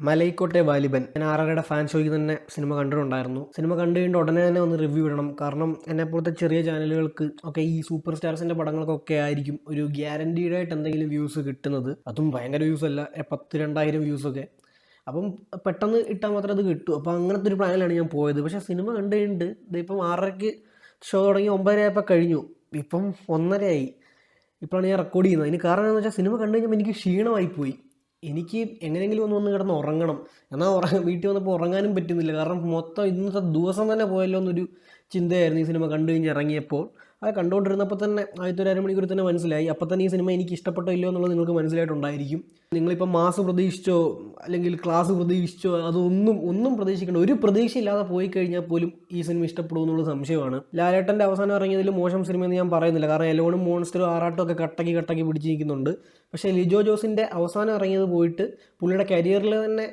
മലൈക്കോട്ടെ വാലിബൻ. ഞാൻ ആറരയുടെ ഫാൻ ഷോയ്ക്ക് തന്നെ സിനിമ കണ്ടിട്ടുണ്ടായിരുന്നു. സിനിമ കണ്ടു കഴിഞ്ഞിട്ട് ഉടനെ തന്നെ ഒന്ന് റിവ്യൂ ഇടണം. കാരണം എന്നെപ്പോലത്തെ ചെറിയ ചാനലുകൾക്ക് ഒക്കെ ഈ സൂപ്പർ സ്റ്റാർസിൻ്റെ പടങ്ങൾക്കൊക്കെ ആയിരിക്കും ഒരു ഗ്യാരണ്ടീഡ് ആയിട്ട് എന്തെങ്കിലും വ്യൂസ് കിട്ടുന്നത്. അതും ഭയങ്കര വ്യൂസ് അല്ല, 10,000-2,000 വ്യൂസൊക്കെ. അപ്പം പെട്ടെന്ന് ഇട്ടാൽ മാത്രമേ അത് കിട്ടൂ. അപ്പോൾ അങ്ങനത്തെ ഒരു പ്ലാനിലാണ് ഞാൻ പോയത്. പക്ഷേ സിനിമ കണ്ടു കഴിഞ്ഞിട്ട് ഇതിപ്പം 6:30 ഷോ തുടങ്ങി 9:30 ആയപ്പോൾ കഴിഞ്ഞു. ഇപ്പം 1:30 ഇപ്പോഴാണ് ഞാൻ റെക്കോർഡ് ചെയ്യുന്നത്. അതിന് കാരണം എന്താണെന്ന് വെച്ചാൽ സിനിമ കണ്ടു കഴിഞ്ഞപ്പോൾ എനിക്ക് ക്ഷീണമായിപ്പോയി. എനിക്ക് എങ്ങനെയെങ്കിലും ഒന്ന് കിടന്ന് ഉറങ്ങണം. എന്നാൽ വീട്ടിൽ വന്നപ്പോൾ ഉറങ്ങാനും പറ്റുന്നില്ല. കാരണം മൊത്തം ഇന്നത്തെ ദിവസം തന്നെ പോയല്ലോ എന്നൊരു ചിന്തയായിരുന്നു ഈ സിനിമ കണ്ടു കഴിഞ്ഞ് ഇറങ്ങിയപ്പോൾ. അത് കണ്ടുകൊണ്ടിരുന്നപ്പോൾ തന്നെ ആദ്യത്തെ ഒരു അരമണിക്കൂർ തന്നെ മനസ്സിലായി. അപ്പോൾ തന്നെ ഈ സിനിമ എനിക്ക് ഇഷ്ടപ്പെട്ടോ ഇല്ലയോ എന്നുള്ളത് നിങ്ങൾക്ക് മനസ്സിലായിട്ടുണ്ടായിരിക്കും. നിങ്ങളിപ്പോൾ മാസ് പ്രതീക്ഷിച്ചോ അല്ലെങ്കിൽ ക്ലാസ് പ്രതീക്ഷിച്ചോ ഒന്നും പ്രതീക്ഷിക്കേണ്ട, ഒരു പ്രതീക്ഷയില്ലാതെ പോയി കഴിഞ്ഞാൽ പോലും ഈ സിനിമ ഇഷ്ടപ്പെടും എന്നുള്ള സംശയമാണ്. ലാലേട്ടൻ്റെ അവസാനം ഇറങ്ങിയതിൽ മോശം സിനിമയെന്ന് ഞാൻ പറയുന്നില്ല. കാരണം എലോണും മോൺസ്റ്ററും ആറാട്ടും ഒക്കെ കട്ടക്കി പിടിച്ചിരിക്കുന്നുണ്ട്. പക്ഷേ ലിജോ ജോസിൻ്റെ അവസാനം ഇറങ്ങിയത് പോയിട്ട് പുള്ളിയുടെ കരിയറിൽ തന്നെ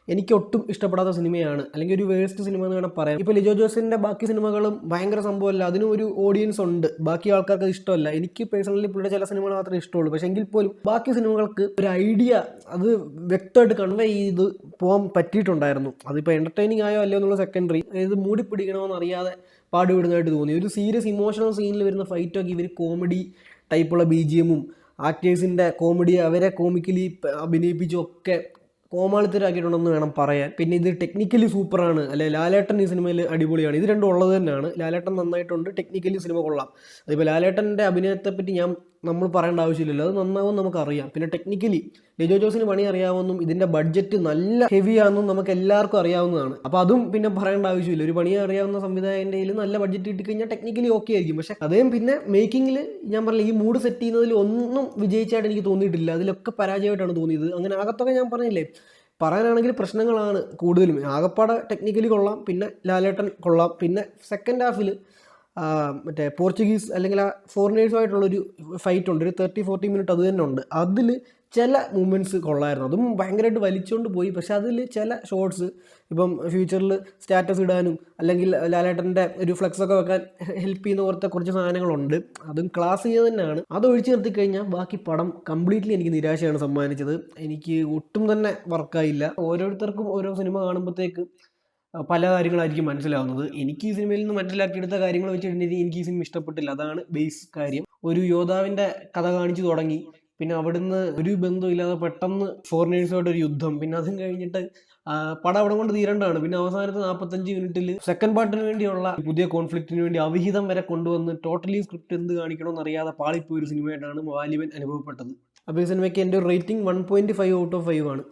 എനിക്ക് ഒട്ടും ഇഷ്ടപ്പെടാത്ത സിനിമയാണ്, അല്ലെങ്കിൽ ഒരു വേസ്റ്റ് സിനിമ എന്ന് വേണം പറയാം. ഇപ്പോൾ ലിജോ ജോസിൻ്റെ ബാക്കി സിനിമകളും ഭയങ്കര സംഭവമല്ല, അതിനും ഒരു ഓഡിയൻസ് ഉണ്ട്. ബാക്കി ആൾക്കാർക്ക് അത് ഇഷ്ടമല്ല. എനിക്ക് പേഴ്സണലി പുള്ളിയുടെ ചില സിനിമകൾ മാത്രമേ ഇഷ്ടമുള്ളൂ. പക്ഷേ എങ്കിൽ പോലും ബാക്കി സിനിമകൾക്ക് ഒരു ഐഡിയ അത് വ്യക്തമായിട്ട് കൺവേ ചെയ്ത് പോകാൻ പറ്റിയിട്ടുണ്ടായിരുന്നു. അതിപ്പോൾ എൻ്റർടൈനിങ് ആയോ അല്ലയോ എന്നുള്ള സെക്കൻഡറി, ഇത് മൂടി പിടിക്കണമെന്ന് അറിയാതെ പാടുവിടുന്നതായിട്ട് തോന്നി. ഒരു സീരിയസ് ഇമോഷണൽ സീനിൽ വരുന്ന ഫൈറ്റൊക്കെ ഇവർ കോമഡി ടൈപ്പുള്ള BGM-ഉം ആക്ടേഴ്സിൻ്റെ കോമഡി അവരെ കോമിക്കലി അഭിനയിപ്പിച്ചൊക്കെ കോമാളിത്തരാക്കിയിട്ടുണ്ടെന്ന് വേണം പറയാൻ. പിന്നെ ഇത് ടെക്നിക്കലി സൂപ്പറാണ്, അല്ലെ ലാലേട്ടൻ ഈ സിനിമയിൽ അടിപൊളിയാണ്. ഇത് രണ്ടും ഉള്ളത് തന്നെയാണ്. ലാലേട്ടൻ നന്നായിട്ടുണ്ട്, ടെക്നിക്കലി സിനിമ കൊള്ളാം. അതിപ്പോൾ ലാലേട്ടൻ്റെ അഭിനയത്തെപ്പറ്റി നമ്മൾ പറയേണ്ട ആവശ്യമില്ലല്ലോ, അത് നന്നാവും നമുക്കറിയാം. പിന്നെ ടെക്നിക്കലി ലിജോ ജോസിന് പണി അറിയാവുന്നതും ഇതിൻ്റെ ബഡ്ജറ്റ് നല്ല ഹെവിയാണെന്നും നമുക്ക് എല്ലാവർക്കും അറിയാവുന്നതാണ്. അപ്പോൾ അതും പിന്നെ പറയേണ്ട ആവശ്യമില്ല. ഒരു പണി അറിയാവുന്ന സംവിധായകൻ്റെ കയ്യിൽ നല്ല ബഡ്ജറ്റ് കിട്ടിക്കഴിഞ്ഞാൽ ടെക്നിക്കലി ഓക്കെ ആയിരിക്കും. പക്ഷേ അദ്ദേഹം പിന്നെ മേക്കിങ്ങിൽ ഞാൻ പറഞ്ഞില്ല, ഈ മൂഡ് സെറ്റ് ചെയ്യുന്നതിൽ ഒന്നും വിജയിച്ചായിട്ട് എനിക്ക് തോന്നിയിട്ടില്ല. അതിലൊക്കെ പരാജയമായിട്ടാണ് തോന്നിയത്. അങ്ങനെ അകത്തൊക്കെ ഞാൻ പറഞ്ഞില്ലേ, പറയാനാണെങ്കിൽ പ്രശ്നങ്ങളാണ് കൂടുതലും. ആകപ്പാടെ ടെക്നിക്കലി കൊള്ളാം, പിന്നെ ലാലേട്ടൻ കൊള്ളാം. പിന്നെ സെക്കൻഡ് ഹാഫിൽ മറ്റേ പോർച്ചുഗീസ് അല്ലെങ്കിൽ ആ ഫോറിനേഴ്സുമായിട്ടുള്ളൊരു ഫൈറ്റ് ഉണ്ട്, ഒരു 30-40 മിനിറ്റ് അത് തന്നെ ഉണ്ട്. അതിൽ ചില മൂമെൻറ്റ്സ് കൊള്ളായിരുന്നു. അതും ഭയങ്കരമായിട്ട് വലിച്ചുകൊണ്ട് പോയി. പക്ഷെ അതിൽ ചില ഷോർട്സ് ഇപ്പം ഫ്യൂച്ചറിൽ സ്റ്റാറ്റസ് ഇടാനും അല്ലെങ്കിൽ ലാലേട്ടൻ്റെ ഒരു ഫ്ലെക്സൊക്കെ വെക്കാൻ ഹെൽപ്പ് ചെയ്യുന്ന പോലത്തെ കുറച്ച് സാധനങ്ങളുണ്ട്. അതും ക്ലാസ് ചെയ്ത് തന്നെയാണ്. അത് ഒഴിച്ചു നിർത്തി കഴിഞ്ഞാൽ ബാക്കി പടം കംപ്ലീറ്റ്ലി എനിക്ക് നിരാശയാണ് സമ്മാനിച്ചത്. എനിക്ക് ഒട്ടും തന്നെ വർക്കായില്ല. ഓരോരുത്തർക്കും ഓരോ സിനിമ കാണുമ്പോഴത്തേക്ക് പല കാര്യങ്ങളായിരിക്കും മനസ്സിലാവുന്നത്. എനിക്ക് ഈ സിനിമയിൽ നിന്ന് മനസ്സിലാക്കിയെടുത്ത കാര്യങ്ങൾ വെച്ചിട്ടുണ്ടെങ്കിൽ എനിക്ക് ഈ സിനിമ ഇഷ്ടപ്പെട്ടില്ല. അതാണ് ബേസ് കാര്യം. ഒരു യോദ്ധാവിൻ്റെ കഥ കാണിച്ചു തുടങ്ങി, പിന്നെ അവിടുന്ന് ഒരു ബന്ധമില്ലാതെ പെട്ടെന്ന് ഫോറിനേഴ്സുമായിട്ട് ഒരു യുദ്ധം, പിന്നെ അതും കഴിഞ്ഞിട്ട് പടം അവിടെ കൊണ്ട് തീരേണ്ടതാണ്. പിന്നെ അവസാനത്തെ 45 മിനിറ്റിൽ സെക്കൻഡ് പാർട്ടിന് വേണ്ടിയുള്ള പുതിയ കോൺഫ്ലിക്റ്റിന് വേണ്ടി അവിഹിതം വരെ കൊണ്ടുവന്ന് ടോട്ടലി സ്ക്രിപ്റ്റ് എന്ത് കാണിക്കണമെന്ന് അറിയാതെ പാളിപ്പോയൊരു സിനിമയായിട്ടാണ് വാലിബൻ അനുഭവപ്പെട്ടത്. അപ്പോൾ ഈ സിനിമയ്ക്ക് എൻ്റെ റേറ്റിംഗ് 1.5 ഔട്ട് ഓഫ് 5 ആണ്.